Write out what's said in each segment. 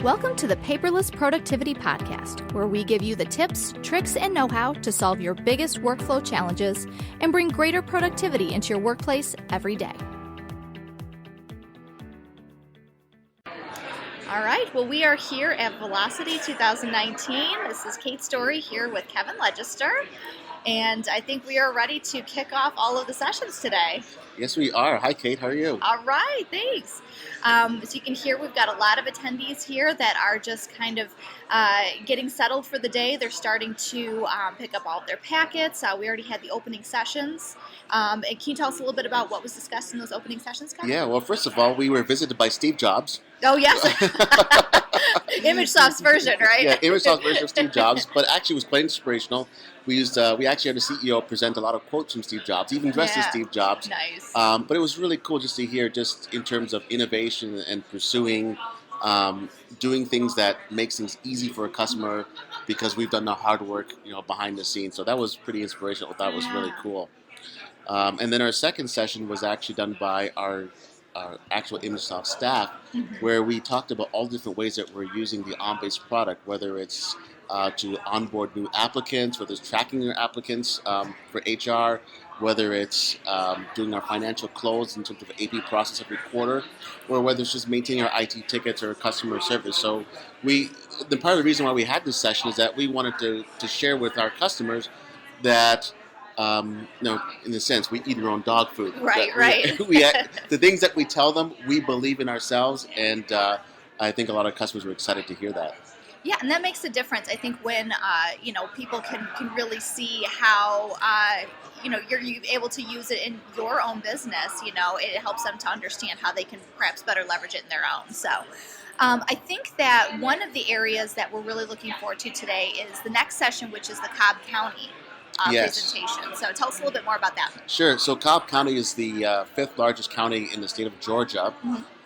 Welcome to the Paperless Productivity Podcast, where we give you the tips, tricks, and know-how to solve your biggest workflow challenges and bring greater productivity into your workplace every day. All right, well, we are here at Velocity 2019. This is Kate Story here with Kevin Legister, and I think we are ready to kick off all of the sessions today. Yes, we are. Hi, Kate. How are you? All right, thanks. As you can hear, we've got a lot of attendees here that are just kind of getting settled for the day. They're starting to pick up all of their packets. We already had the opening sessions. And can you tell us a little bit about what was discussed in those opening sessions, Kevin? Yeah, well, first of all, we were visited by Steve Jobs. Oh, yes. ImageSoft's version, right? Yeah, ImageSoft's version of Steve Jobs, but actually it was quite inspirational. We actually had the CEO present a lot of quotes from Steve Jobs, even dressed as Steve Jobs. Nice. But it was really cool just to hear, just in terms of innovation and pursuing, doing things that makes things easy for a customer because we've done the hard work, behind the scenes. So that was pretty inspirational. That was really cool. And then our second session was actually done by our actual ImageSoft staff, where we talked about all different ways that we're using the OnBase product, whether it's to onboard new applicants, whether it's tracking your applicants for HR, whether it's doing our financial close in terms of AP process every quarter, or whether it's just maintaining our IT tickets or customer service. So the part of the reason why we had this session is that we wanted to share with our customers that in a sense, we eat our own dog food. Right. The things that we tell them, we believe in ourselves, and I think a lot of customers were excited to hear that. Yeah, and that makes a difference. I think when people can really see how you're able to use it in your own business. It helps them to understand how they can perhaps better leverage it in their own. So. I think that one of the areas that we're really looking forward to today is the next session, which is the Cobb County presentation. So tell us a little bit more about that. Sure. So Cobb County is the fifth largest county in the state of Georgia,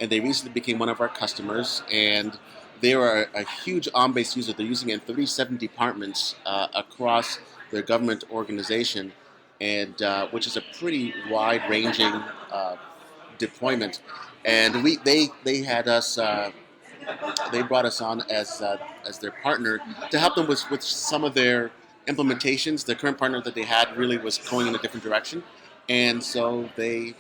and they recently became one of our customers, and they are a huge OnBase user. They're using it in 37 departments across their government organization, and which is a pretty wide-ranging deployment. And they had us. They brought us on as their partner to help them with some of their implementations. The current partner that they had really was going in a different direction, and so they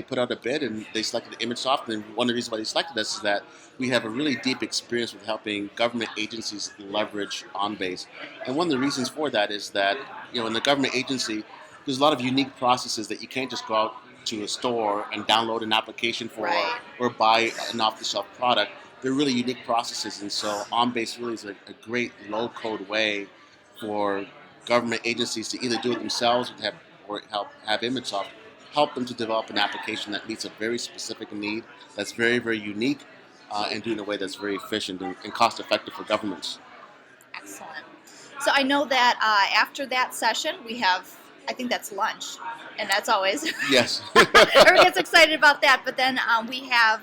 put out a bid and they selected ImageSoft. And one of the reasons why they selected us is that we have a really deep experience with helping government agencies leverage OnBase. And one of the reasons for that is that in the government agency, there's a lot of unique processes that you can't just go out to a store and download an application for or buy an off-the-shelf product. They're really unique processes, and so OnBase really is a great low-code way for government agencies to either do it themselves or have ImageSoft help them to develop an application that meets a very specific need, that's very, very unique, and do it in a way that's very efficient and cost-effective for governments. Excellent. So I know that after that session, we have, I think that's lunch, and that's always... Yes. Everyone gets excited about that, but then we have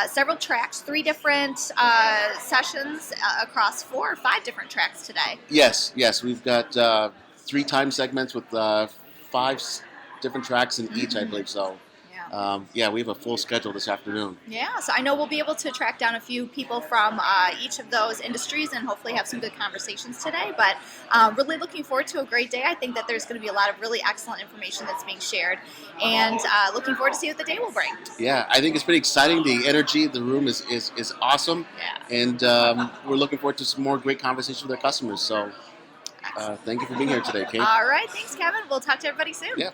several tracks, 3 different sessions across 4 or 5 different tracks today. Yes. We've got 3 time segments with 5 different tracks in each, I believe so. Yeah. We have a full schedule this afternoon. Yeah, so I know we'll be able to track down a few people from each of those industries and hopefully have some good conversations today, but really looking forward to a great day. I think that there's going to be a lot of really excellent information that's being shared, and looking forward to see what the day will bring. Yeah, I think it's pretty exciting. The energy of the room is awesome, and we're looking forward to some more great conversations with our customers, so thank you for being here today, Kate. All right, thanks, Kevin. We'll talk to everybody soon. Yeah.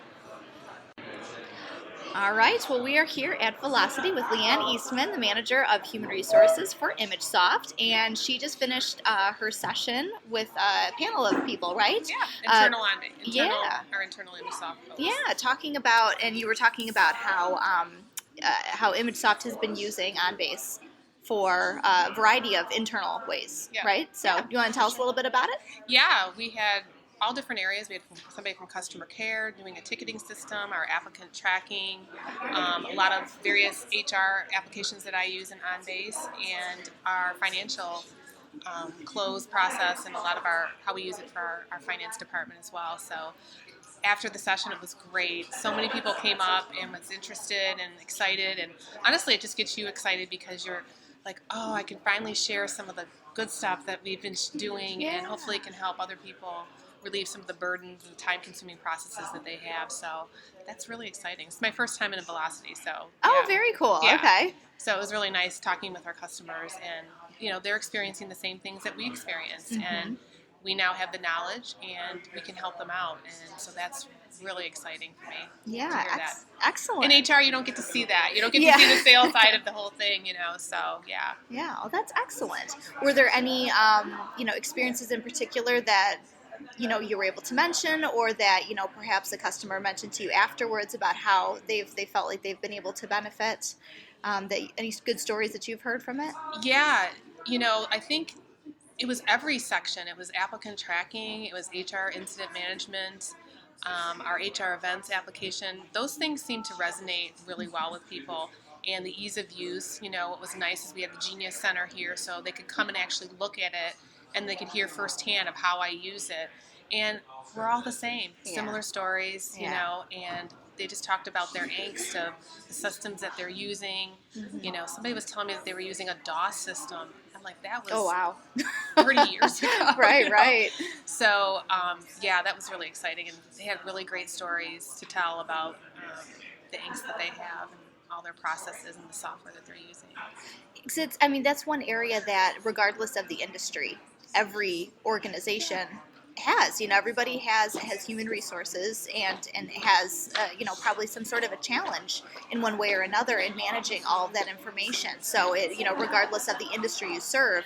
All right, well, we are here at Velocity with Leanne Eastman, the Manager of Human Resources for ImageSoft, and she just finished her session with a panel of people, right? Yeah, our internal ImageSoft folks. Yeah, talking about, and you were talking about how ImageSoft has been using OnBase for a variety of internal ways, right? So you want to tell us a little bit about it? Yeah, we had all different areas. We had somebody from customer care doing a ticketing system, our applicant tracking, a lot of various HR applications that I use in OnBase, and our financial close process, and a lot of how we use it for our finance department as well. So after the session, it was great. So many people came up and was interested and excited, and honestly, it just gets you excited because you're like, oh, I can finally share some of the good stuff that we've been doing, and hopefully it can help other people relieve some of the burdens and time-consuming processes that they have. So that's really exciting. It's my first time in a Velocity, so Oh, yeah. very cool. Yeah. Okay. So it was really nice talking with our customers, and they're experiencing the same things that we experienced, and we now have the knowledge, and we can help them out, and so that's really exciting for me to hear that. Excellent. In HR, you don't get to see that. You don't get to see the sales side of the whole thing, so yeah. Yeah, well, that's excellent. Were there any, experiences in particular that, you were able to mention, or that, perhaps a customer mentioned to you afterwards about how they felt like they've been able to benefit? Any good stories that you've heard from it? Yeah, I think it was every section. It was applicant tracking, it was HR incident management, our HR events application. Those things seem to resonate really well with people. And the ease of use, what was nice is we had the Genius Center here, so they could come and actually look at it, and they could hear firsthand of how I use it. And we're all the same, similar stories, and they just talked about their angst of the systems that they're using. Somebody was telling me that they were using a DOS system. I'm like, that was 30 years ago. Right. So, that was really exciting. And they had really great stories to tell about the angst that they have and all their processes and the software that they're using. That's one area that, regardless of the industry, every organization has. Everybody has human resources and has probably some sort of a challenge in one way or another in managing all of that information. So regardless of the industry you serve,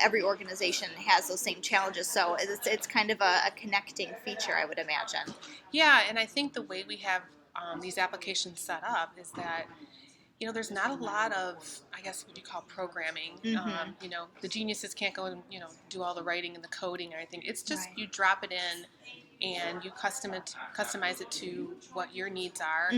every organization has those same challenges. So it's kind of a connecting feature, I would imagine. Yeah, and I think the way we have these applications set up is that there's not a lot of, I guess, what you call programming. The geniuses can't go and, do all the writing and the coding or anything. It's just you drop it in and you customize it to what your needs are.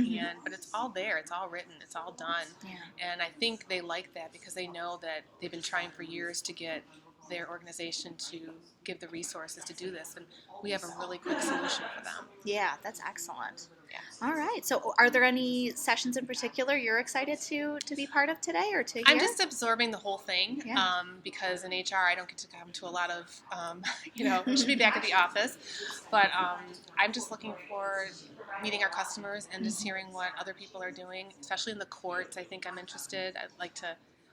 But it's all there. It's all written. It's all done. Yeah. And I think they like that because they know that they've been trying for years to get their organization to give the resources to do this, and we have a really quick solution for them. Yeah, that's excellent. Yeah. All right. So are there any sessions in particular you're excited to be part of today or to hear? I'm just absorbing the whole thing because in HR I don't get to come to a lot of, I should be back at the office, but I'm just looking for meeting our customers and just hearing what other people are doing, especially in the courts. I think I'm interested.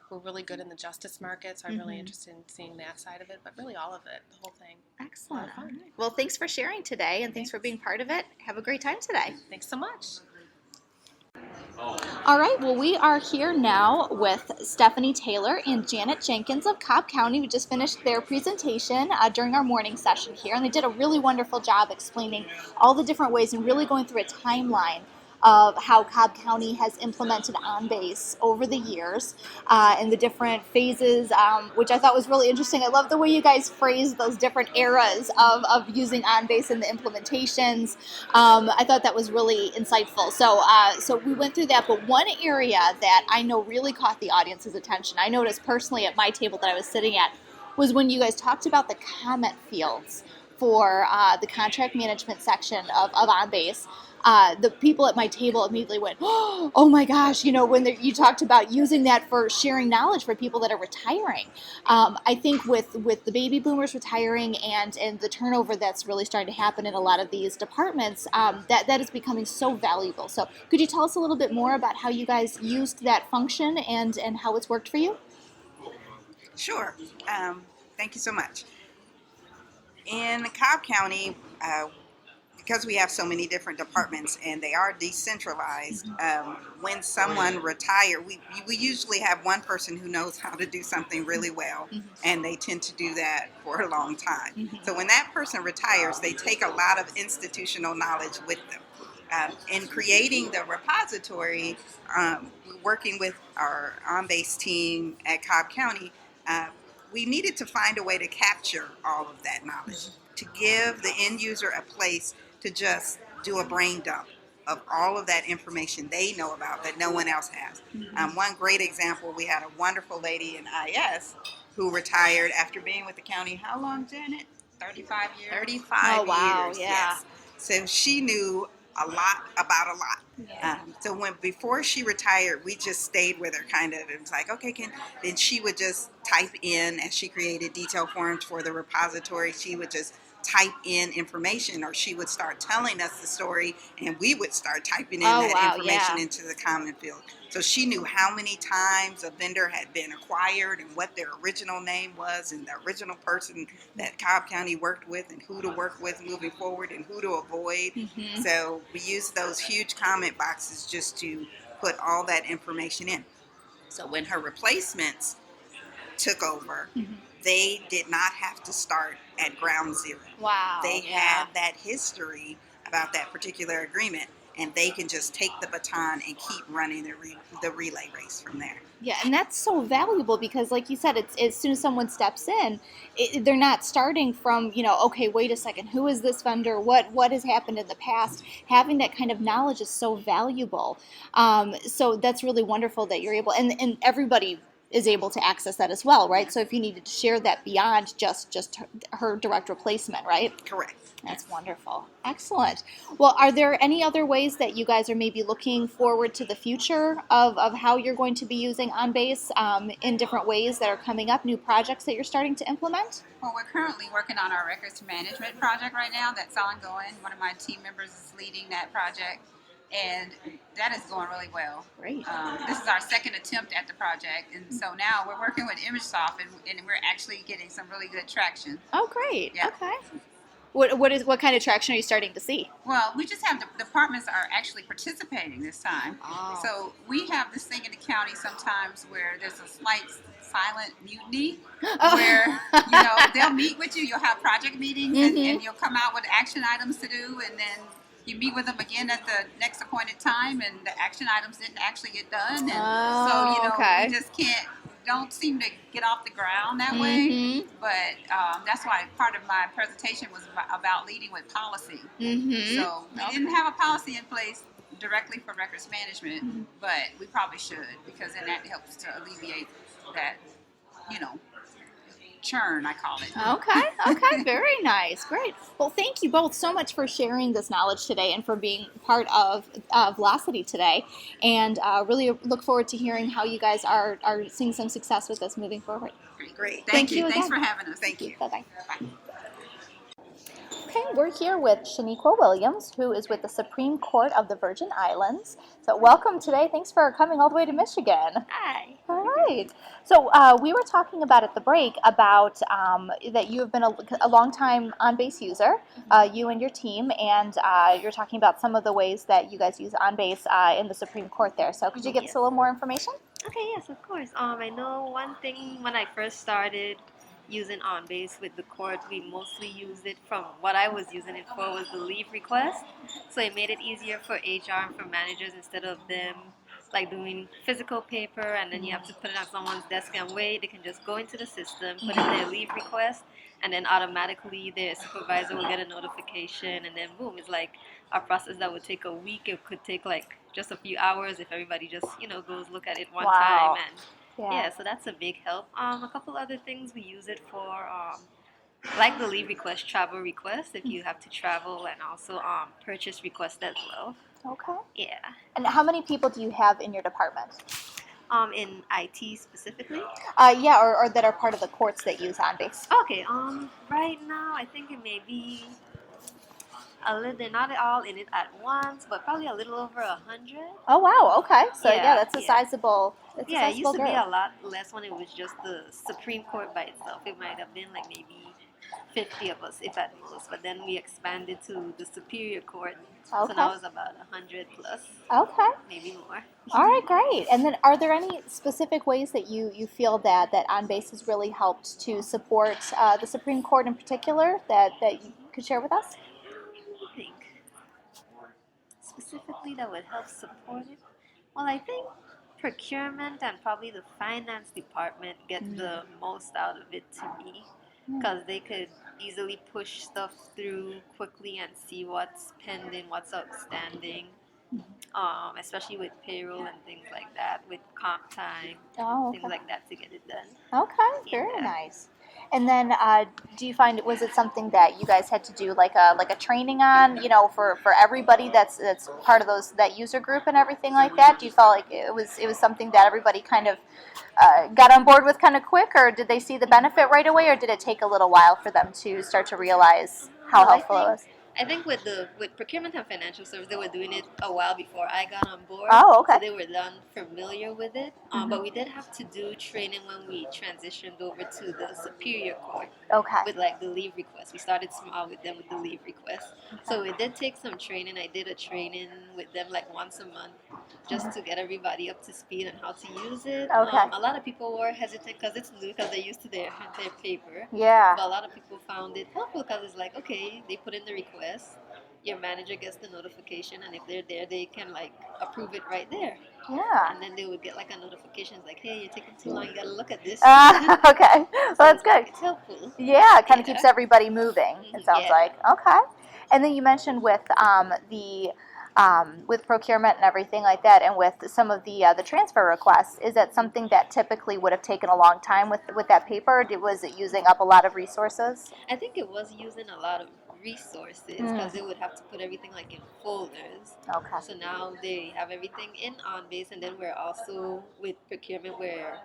We're really good in the justice market, so I'm really interested in seeing that side of it, but really all of it, the whole thing. Excellent. All right. Well, thanks for sharing today, and thanks for being part of it. Have a great time today. Thanks so much. All right, well, we are here now with Stephanie Taylor and Janet Jenkins of Cobb County. We just finished their presentation during our morning session here, and they did a really wonderful job explaining all the different ways and really going through a timeline of how Cobb County has implemented OnBase over the years and the different phases, which I thought was really interesting. I love the way you guys phrased those different eras of using OnBase and the implementations. I thought that was really insightful. So we went through that, but one area that I know really caught the audience's attention, I noticed personally at my table that I was sitting at, was when you guys talked about the comment fields for the contract management section of OnBase. The people at my table immediately went, oh my gosh, when you talked about using that for sharing knowledge for people that are retiring. I think with the baby boomers retiring and the turnover that's really starting to happen in a lot of these departments, that is becoming so valuable. So could you tell us a little bit more about how you guys used that function and how it's worked for you? Sure. Thank you so much. In Cobb County, because we have so many different departments and they are decentralized, when someone retires, we usually have one person who knows how to do something really well, and they tend to do that for a long time. So when that person retires, they take a lot of institutional knowledge with them. In creating the repository, working with our OnBase team at Cobb County, we needed to find a way to capture all of that knowledge, to give the end user a place to just do a brain dump of all of that information they know about that no one else has. One great example, we had a wonderful lady in IS who retired after being with the county. How long, Janet? 35 years. 35 Oh, wow, years, yeah. yes. So she knew a lot about a lot. Yeah. So before she retired, we just stayed with her kind of. It was like, okay, then she would just type in, as she created detail forms for the repository, she would just type in information, or she would start telling us the story and we would start typing in Oh, that wow, information yeah. into the comment field. So she knew how many times a vendor had been acquired and what their original name was and the original person that Cobb County worked with and who to work with moving forward and who to avoid. Mm-hmm. So we used those huge comment boxes just to put all that information in. So when her replacements took over, Mm-hmm. they did not have to start at ground zero. Wow. They yeah. had that history about that particular agreement, and they can just take the baton and keep running the relay race from there. Yeah, and that's so valuable because, like you said, it's as soon as someone steps in, they're not starting from, okay, wait a second, who is this vendor? What has happened in the past? Having that kind of knowledge is so valuable. So that's really wonderful that you're able, and everybody is able to access that as well, right? Yes. So if you needed to share that beyond just her direct replacement, right? Correct. That's wonderful. Excellent. Well, are there any other ways that you guys are maybe looking forward to the future of how you're going to be using OnBase in different ways that are coming up, new projects that you're starting to implement? Well, we're currently working on our records management project right now. That's ongoing. One of my team members is leading that project, and that is going really well. Great. This is our second attempt at the project, and so now we're working with ImageSoft, and we're actually getting some really good traction. Oh, great. Yeah. Okay. What kind of traction are you starting to see? Well, we just have the departments are actually participating this time. Oh. So we have this thing in the county sometimes where there's a slight silent mutiny where they'll meet with you, you'll have project meetings, and you'll come out with action items to do, and then you meet with them again at the next appointed time, and the action items didn't actually get done, and so okay. we just don't seem to get off the ground that way. But that's why part of my presentation was about leading with policy. So we didn't have a policy in place directly for records management, but we probably should, because then that helps to alleviate that, churn, I call it. Okay, very nice, great. Well, thank you both so much for sharing this knowledge today and for being part of Velocity today. And really look forward to hearing how you guys are seeing some success with this moving forward. Great. Thank you. again. Thanks for having us. Thank you. Bye-bye. Bye. Okay, we're here with Haniqua Williams, who is with the Supreme Court of the Virgin Islands. So welcome today. Thanks for coming all the way to Michigan. Hi. All right. So we were talking about at the break about that you have been a long-time OnBase user, you and your team, and you're talking about some of the ways that you guys use OnBase in the Supreme Court there. So could you give us a little more information? Okay, yes, of course. I know one thing when I first started using OnBase with the court, we mostly used it from what I was using it for was the leave request. So it made it easier for HR and for managers instead of them like doing physical paper and then you have to put it on someone's desk and wait. They can just go into the system, put in their leave request, and then automatically their supervisor will get a notification, and then boom, it's like a process that would take a week. It could take like just a few hours if everybody just goes look at it one Wow. time. And yeah, so that's a big help. A couple other things we use it for, like the leave request, travel request if you have to travel, and also purchase request as well. Okay. Yeah. And how many people do you have in your department? In IT specifically? Yeah, or that are part of the courts that use OnBase. Okay. Right now I think it may be they're not all in it at once, but probably a little over 100. Oh wow. Okay. So yeah, Yeah, that's a yeah. sizable. It's Yeah, a it used to sizable be group. a lot less when it was just the Supreme Court by itself. It might have been like maybe 50 of us, if at most. But then we expanded to the Superior Court, so Okay. now it's about 100 plus, Okay. maybe more. All right, great. And then, are there any specific ways that you feel that OnBase has really helped to support the Supreme Court in particular that you could share with us? I think specifically that would help support it. Well, I think procurement and probably the finance department get the most out of it to me, because they could easily push stuff through quickly and see what's pending, what's outstanding, especially with payroll and things like that, with comp time, Oh, things okay. like that to get it done. Okay, very Yeah. nice. And then, do you find was it something that you guys had to do like a training on, for everybody that's part of that user group and everything like that? Do you feel like it was something that everybody kind of got on board with kind of quick, or did they see the benefit right away, or did it take a little while for them to start to realize how Well, helpful it was? I think with procurement and financial service, they were doing it a while before I got on board. Oh, okay. So they were done familiar with it. But we did have to do training when we transitioned over to the superior court Okay. with like the leave request. We started small with them with the leave request. So it did take some training. I did a training with them like once a month just to get everybody up to speed on how to use it. Okay. A lot of people were hesitant because it's new, because they're used to their paper. Yeah. But a lot of people found it helpful because it's like, okay, they put in the request, your manager gets the notification, and if they're there, they can like approve it right there. Yeah. And then they would get like a notification, like, hey, you're taking too long, you gotta look at this. Okay. Well, that's good. It's helpful. Yeah, it kind of keeps everybody moving, it sounds Yeah. like. Okay. And then you mentioned with with procurement and everything like that, and with some of the transfer requests, is that something that typically would have taken a long time with that paper? Was it using up a lot of resources? I think it was using a lot of resources because they would have to put everything like in folders. Okay. So now they have everything in OnBase, and then we're also with procurement, we're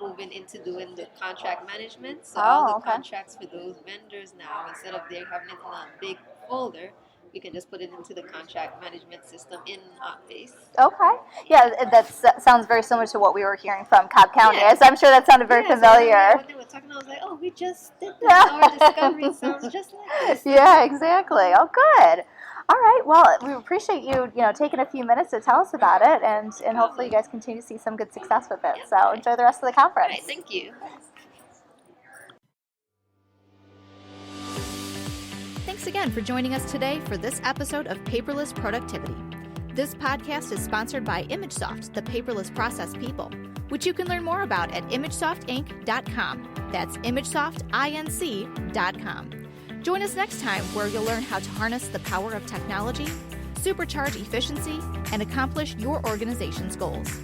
moving into doing the contract management. So all the contracts for those vendors now, instead of they having it in a big folder, we can just put it into the contract management system in OnBase. Okay. Yeah, that sounds very similar to what we were hearing from Cobb County. Yeah. So I'm sure that sounded very familiar. So when they were talking, I was like, oh, we just did this. Our discovery sounds just like this. Yeah, exactly. Oh, good. All right. Well, we appreciate you, taking a few minutes to tell us about it, and hopefully you guys continue to see some good success with it. So enjoy the rest of the conference. All right, thank you. Thanks again for joining us today for this episode of Paperless Productivity. This podcast is sponsored by ImageSoft, the paperless process people, which you can learn more about at imagesoftinc.com. That's imagesoftinc.com. Join us next time where you'll learn how to harness the power of technology, supercharge efficiency, and accomplish your organization's goals.